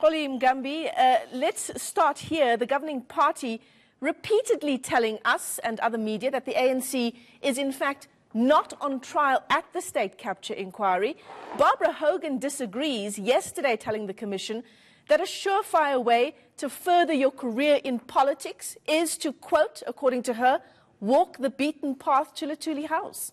Xoli Mngambi, let's start here. The governing party repeatedly telling us and other media that the ANC is in fact not on trial at the state capture inquiry. Barbara Hogan disagrees, yesterday telling the Commission that a surefire way to further your career in politics is to, quote, according to her, walk the beaten path to Luthuli House.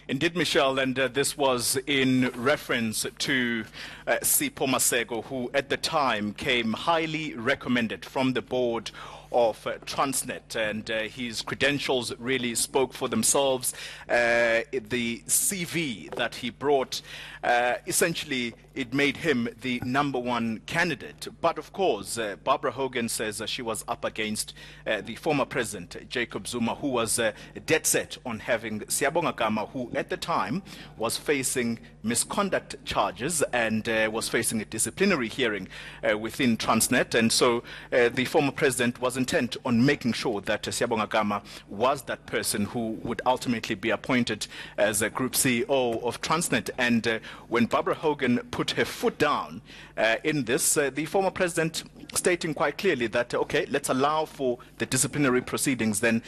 Indeed, Michelle, and this was in reference to Sipho Masego, who at the time came highly recommended from the board of Transnet, and his credentials really spoke for themselves. The CV that he brought, essentially, it made him the #1 candidate. But of course, Barbara Hogan says she was up against the former president, Jacob Zuma, who was dead set on having Siyabonga Gama, who at the time was facing misconduct charges and was facing a disciplinary hearing within Transnet. And so the former president was intent on making sure that Siyabonga Gama was that person who would ultimately be appointed as a group CEO of Transnet. And when Barbara Hogan put her foot down in this, the former president stating quite clearly that, okay, let's allow for the disciplinary proceedings then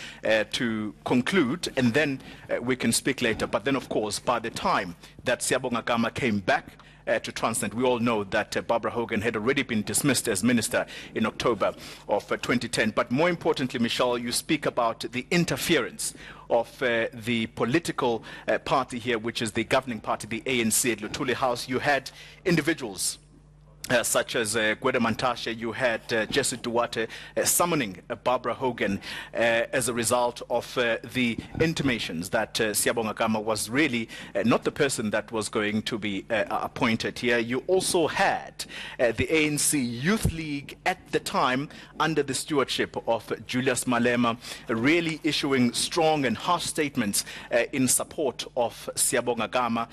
to conclude, and then we can speak later. But then, of course, by the time that Siyabonga Gama came back to Transnet, we all know that Barbara Hogan had already been dismissed as minister in October of 2010. But more importantly, Michelle, you speak about the interference of the political party here, which is the governing party, the ANC, at Luthuli House. You had individuals such as Gwede Mantashe, you had Jesse Duarte summoning Barbara Hogan as a result of the intimations that Siyabonga Gama was really not the person that was going to be appointed here. You also had the ANC Youth League at the time, under the stewardship of Julius Malema, really issuing strong and harsh statements in support of Siyabonga Gama.